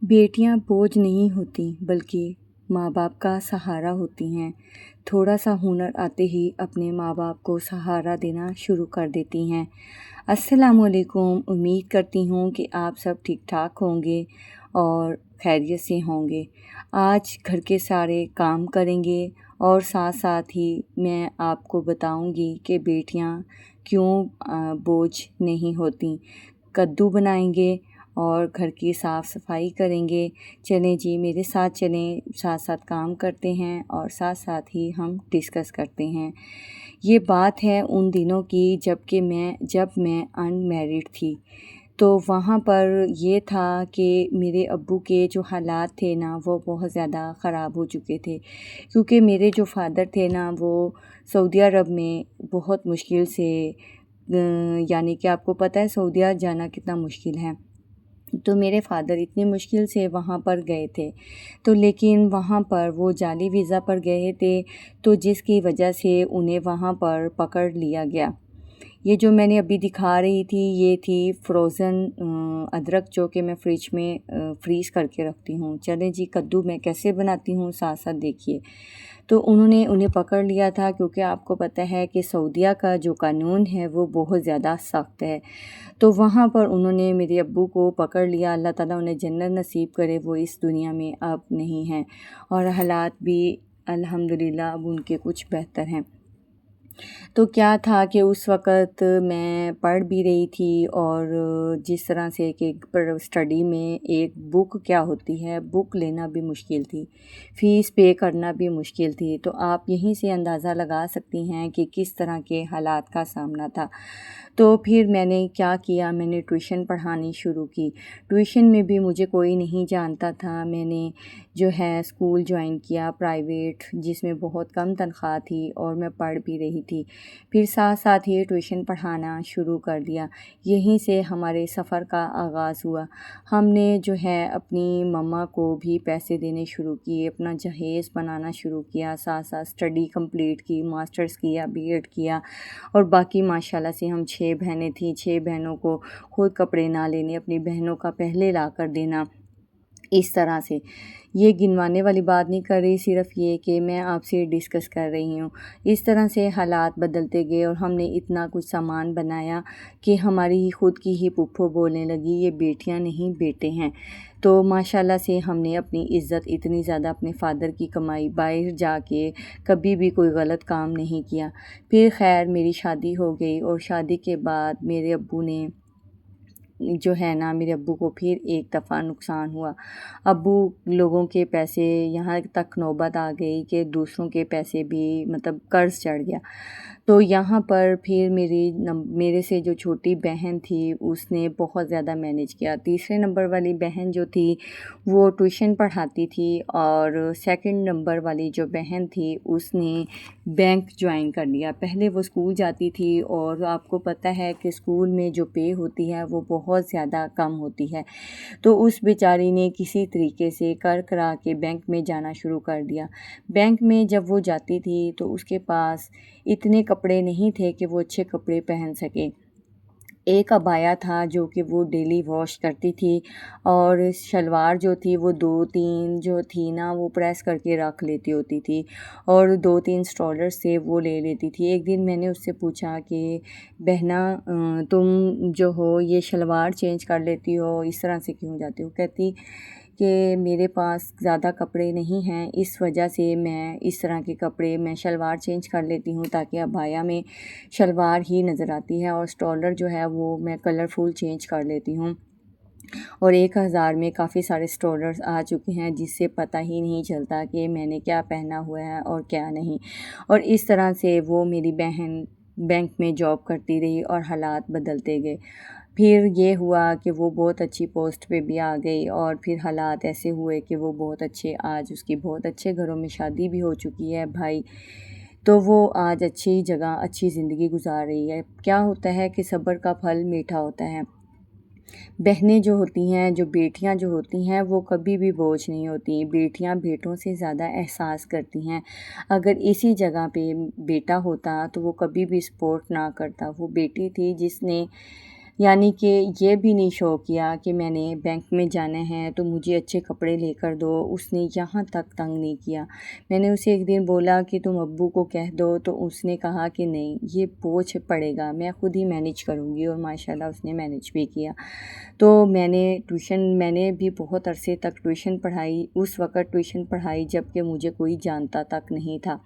بیٹیاں بوجھ نہیں ہوتی بلکہ ماں باپ کا سہارا ہوتی ہیں۔ تھوڑا سا ہنر آتے ہی اپنے ماں باپ کو سہارا دینا شروع کر دیتی ہیں۔ السلام علیکم، امید کرتی ہوں کہ آپ سب ٹھیک ٹھاک ہوں گے اور خیریت سے ہوں گے۔ آج گھر کے سارے کام کریں گے اور ساتھ ساتھ ہی میں آپ کو بتاؤں گی کہ بیٹیاں کیوں بوجھ نہیں ہوتیں۔ کدو بنائیں گے اور گھر کی صاف صفائی کریں گے۔ چلیں جی میرے ساتھ چلیں، ساتھ ساتھ کام کرتے ہیں اور ساتھ ساتھ ہی ہم ڈسکس کرتے ہیں۔ یہ بات ہے ان دنوں کی جب میں ان میرڈ تھی، تو وہاں پر یہ تھا کہ میرے ابو کے جو حالات تھے نا وہ بہت زیادہ خراب ہو چکے تھے، کیونکہ میرے جو فادر تھے نا وہ سعودی عرب میں بہت مشکل سے یعنی کہ آپ کو پتہ ہے سعودیہ جانا کتنا مشکل ہے، تو میرے فادر اتنی مشکل سے وہاں پر گئے تھے، تو لیکن وہاں پر وہ جعلی ویزا پر گئے تھے، تو جس کی وجہ سے انہیں وہاں پر پکڑ لیا گیا۔ یہ جو میں نے ابھی دکھا رہی تھی یہ تھی فروزن ادرک، جو کہ میں فریج میں فریز کر کے رکھتی ہوں۔ چلیں جی کدو میں کیسے بناتی ہوں ساتھ ساتھ دیکھیے۔ تو انہیں پکڑ لیا تھا، کیونکہ آپ کو پتہ ہے کہ سعودیہ کا جو قانون ہے وہ بہت زیادہ سخت ہے، تو وہاں پر انہوں نے میرے ابو کو پکڑ لیا۔ اللہ تعالیٰ انہیں جنت نصیب کرے، وہ اس دنیا میں اب نہیں ہیں اور حالات بھی الحمدللہ اب ان کے کچھ بہتر ہیں۔ تو کیا تھا کہ اس وقت میں پڑھ بھی رہی تھی، اور جس طرح سے کہ اسٹڈی میں ایک بک کیا ہوتی ہے، بک لینا بھی مشکل تھی، فیس پے کرنا بھی مشکل تھی، تو آپ یہیں سے اندازہ لگا سکتی ہیں کہ کس طرح کے حالات کا سامنا تھا۔ تو پھر میں نے کیا کیا، میں نے ٹیوشن پڑھانی شروع کی۔ ٹیوشن میں بھی مجھے کوئی نہیں جانتا تھا، میں نے جو ہے اسکول جوائن کیا پرائیویٹ، جس میں بہت کم تنخواہ تھی اور میں پڑھ بھی رہی تھی۔ پھر ساتھ ساتھ ہی ٹیوشن پڑھانا شروع کر دیا، یہیں سے ہمارے سفر کا آغاز ہوا۔ ہم نے جو ہے اپنی مما کو بھی پیسے دینے شروع کیے، اپنا جہیز بنانا شروع کیا، ساتھ ساتھ اسٹڈی کمپلیٹ کی، ماسٹرز کیا، BEd کیا، اور باقی ماشاءاللہ سے ہم 6 بہنیں تھیں، 6 بہنوں کو خود کپڑے نہ لینے، اپنی بہنوں کا پہلے لا کر دینا، اس طرح سے۔ یہ گنوانے والی بات نہیں کر رہی، صرف یہ کہ میں آپ سے ڈسکس کر رہی ہوں۔ اس طرح سے حالات بدلتے گئے اور ہم نے اتنا کچھ سامان بنایا کہ ہماری خود کی ہی پھپھو بولنے لگی یہ بیٹیاں نہیں بیٹے ہیں۔ تو ماشاءاللہ سے ہم نے اپنی عزت اتنی زیادہ اپنے فادر کی کمائی باہر جا کے کبھی بھی کوئی غلط کام نہیں کیا۔ پھر خیر میری شادی ہو گئی، اور شادی کے بعد میرے ابو نے جو ہے نا، میرے ابو کو پھر ایک دفعہ نقصان ہوا۔ ابو لوگوں کے پیسے، یہاں تک نوبت آ گئی کہ دوسروں کے پیسے بھی مطلب قرض چڑھ گیا، تو یہاں پر پھر میرے سے جو چھوٹی بہن تھی اس نے بہت زیادہ مینیج کیا۔ تیسرے نمبر والی بہن جو تھی وہ ٹیوشن پڑھاتی تھی، اور سیکنڈ نمبر والی جو بہن تھی اس نے بینک جوائن کر لیا۔ پہلے وہ اسکول جاتی تھی، اور آپ کو پتہ ہے کہ اسکول میں جو پے ہوتی ہے وہ بہت زیادہ کم ہوتی ہے، تو اس بیچاری نے کسی طریقے سے کرا کے بینک میں جانا شروع کر دیا۔ بینک میں جب وہ جاتی تھی تو اس کے پاس اتنے کپڑے نہیں تھے کہ وہ اچھے کپڑے پہن سکے۔ ایک عبایا تھا جو کہ وہ ڈیلی واش کرتی تھی، اور شلوار جو تھی وہ 2-3 جو تھی نا وہ پریس کر کے رکھ لیتی ہوتی تھی، اور 2-3 اسٹرولرز سے وہ لے لیتی تھی۔ ایک دن میں نے اس سے پوچھا کہ بہنا تم جو ہو یہ شلوار چینج کر لیتی ہو، اس طرح سے کیوں جاتی ہو؟ کہتی کہ میرے پاس زیادہ کپڑے نہیں ہیں، اس وجہ سے میں اس طرح کے کپڑے میں شلوار چینج کر لیتی ہوں، تاکہ عبایا میں شلوار ہی نظر آتی ہے، اور اسٹرولر جو ہے وہ میں کلرفل چینج کر لیتی ہوں۔ اور 1000 میں کافی سارے اسٹرولرز آ چکے ہیں جس سے پتہ ہی نہیں چلتا کہ میں نے کیا پہنا ہوا ہے اور کیا نہیں۔ اور اس طرح سے وہ میری بہن بینک میں جاب کرتی رہی اور حالات بدلتے گئے۔ پھر یہ ہوا کہ وہ بہت اچھی پوسٹ پہ بھی آ گئی، اور پھر حالات ایسے ہوئے کہ وہ بہت اچھے، آج اس کی بہت اچھے گھروں میں شادی بھی ہو چکی ہے بھائی، تو وہ آج اچھی جگہ اچھی زندگی گزار رہی ہے۔ کیا ہوتا ہے کہ صبر کا پھل میٹھا ہوتا ہے۔ بہنیں جو ہوتی ہیں، جو بیٹیاں جو ہوتی ہیں، وہ کبھی بھی بوجھ نہیں ہوتی، بیٹیاں بیٹوں سے زیادہ احساس کرتی ہیں۔ اگر اسی جگہ پہ بیٹا ہوتا تو وہ کبھی بھی سپورٹ نہ کرتا۔ وہ بیٹی تھی جس نے یعنی کہ یہ بھی نہیں شو کیا کہ میں نے بینک میں جانا ہے تو مجھے اچھے کپڑے لے کر دو، اس نے یہاں تک تنگ نہیں کیا۔ میں نے اسے ایک دن بولا کہ تم ابو کو کہہ دو، تو اس نے کہا کہ نہیں، یہ بوجھ پڑے گا، میں خود ہی مینیج کروں گی، اور ماشاءاللہ اس نے مینیج بھی کیا۔ تو میں نے بھی بہت عرصے تک ٹیوشن پڑھائی، اس وقت ٹیوشن پڑھائی جب کہ مجھے کوئی جانتا تک نہیں تھا۔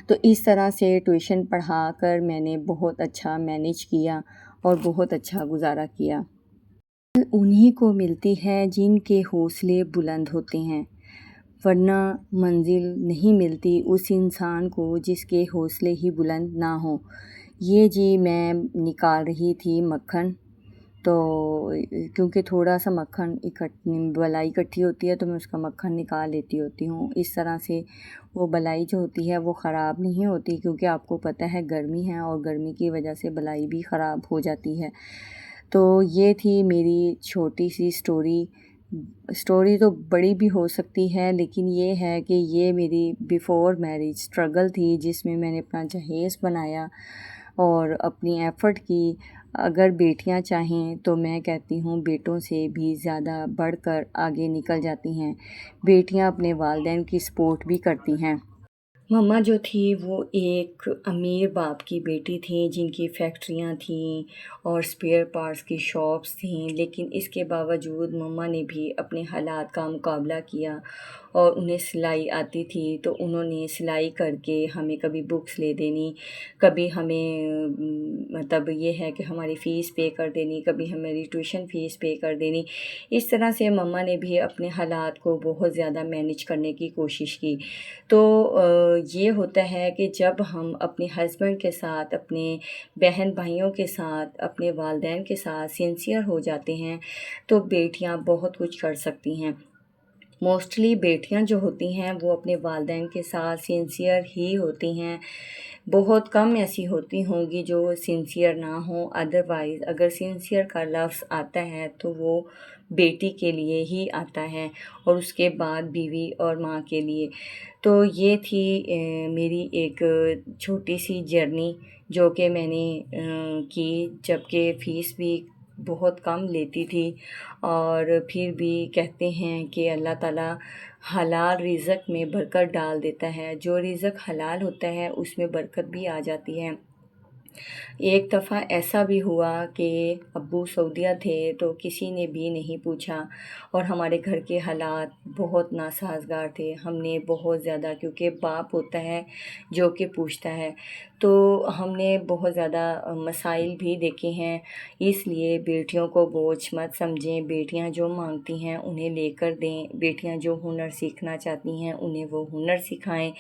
تو اس طرح سے ٹیوشن پڑھا کر میں نے بہت اچھا مینیج کیا اور بہت اچھا گزارا کیا۔ انہی کو ملتی ہے جن کے حوصلے بلند ہوتے ہیں، ورنہ منزل نہیں ملتی اس انسان کو جس کے حوصلے ہی بلند نہ ہوں۔ یہ جی میں نکال رہی تھی مکھن، تو کیونکہ تھوڑا سا مکھن بلائی اکٹھی ہوتی ہے تو میں اس کا مکھن نکال لیتی ہوتی ہوں۔ اس طرح سے وہ بلائی جو ہوتی ہے وہ خراب نہیں ہوتی، کیونکہ آپ کو پتہ ہے گرمی ہے اور گرمی کی وجہ سے بلائی بھی خراب ہو جاتی ہے۔ تو یہ تھی میری چھوٹی سی سٹوری تو بڑی بھی ہو سکتی ہے، لیکن یہ ہے کہ یہ میری بیفور میرج سٹرگل تھی، جس میں نے اپنا جہیز بنایا اور اپنی ایفرٹ کی۔ اگر بیٹیاں چاہیں تو میں کہتی ہوں بیٹوں سے بھی زیادہ بڑھ کر آگے نکل جاتی ہیں۔ بیٹیاں اپنے والدین کی سپورٹ بھی کرتی ہیں۔ مما جو تھی وہ ایک امیر باپ کی بیٹی تھیں، جن کی فیکٹریاں تھیں اور اسپیئر پارٹس کی شاپس تھیں، لیکن اس کے باوجود مما نے بھی اپنے حالات کا مقابلہ کیا، اور انہیں سلائی آتی تھی تو انہوں نے سلائی کر کے ہمیں کبھی بکس لے دینی، کبھی ہمیں مطلب یہ ہے کہ ہماری فیس پے کر دینی، کبھی ہماری ٹیوشن فیس پے کر دینی۔ اس طرح سے مما نے بھی اپنے حالات کو بہت زیادہ مینیج کرنے کی کوشش کی۔ تو یہ ہوتا ہے کہ جب ہم اپنے ہسبینڈ کے ساتھ، اپنے بہن بھائیوں کے ساتھ، اپنے والدین کے ساتھ سنسیئر ہو جاتے ہیں تو بیٹیاں بہت کچھ کر سکتی ہیں۔ موسٹلی بیٹیاں جو ہوتی ہیں وہ اپنے والدین کے ساتھ سنسیئر ہی ہوتی ہیں، بہت کم ایسی ہوتی ہوں گی جو سنسیئر نہ ہوں۔ ادروائز اگر سنسیئر کا لفظ آتا ہے تو وہ بیٹی کے لیے ہی آتا ہے، اور اس کے بعد بیوی اور ماں کے لیے۔ تو یہ تھی میری ایک چھوٹی سی جرنی جو کہ میں نے کی، جب کہ فیس بھی بہت کم لیتی تھی، اور پھر بھی کہتے ہیں کہ اللہ تعالیٰ حلال رزق میں برکت ڈال دیتا ہے۔ جو رزق حلال ہوتا ہے اس میں برکت بھی آ جاتی ہے۔ ایک دفعہ ایسا بھی ہوا کہ ابو سعودیہ تھے تو کسی نے بھی نہیں پوچھا، اور ہمارے گھر کے حالات بہت ناسازگار تھے۔ ہم نے بہت زیادہ، کیونکہ باپ ہوتا ہے جو کہ پوچھتا ہے، تو ہم نے بہت زیادہ مسائل بھی دیکھے ہیں۔ اس لیے بیٹیوں کو بوجھ مت سمجھیں، بیٹیاں جو مانگتی ہیں انہیں لے کر دیں، بیٹیاں جو ہنر سیکھنا چاہتی ہیں انہیں وہ ہنر سکھائیں،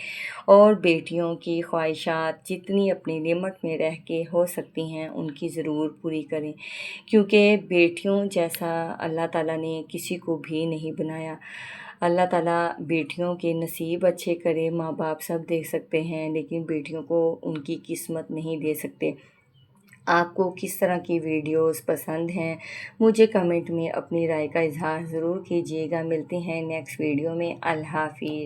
اور بیٹیوں کی خواہشات جتنی اپنی لمٹ میں رہ کے ہو سکتی ہیں ان کی ضرور پوری کریں، کیونکہ بیٹیوں جیسا اللہ تعالیٰ نے کسی کو بھی نہیں بنایا۔ اللہ تعالیٰ بیٹیوں کے نصیب اچھے کرے، ماں باپ سب دیکھ سکتے ہیں لیکن بیٹیوں کو ان کی قسمت نہیں دے سکتے۔ آپ کو کس طرح کی ویڈیوز پسند ہیں مجھے کمنٹ میں اپنی رائے کا اظہار ضرور کیجیے گا۔ ملتے ہیں نیکسٹ ویڈیو میں۔ اللہ حافظ۔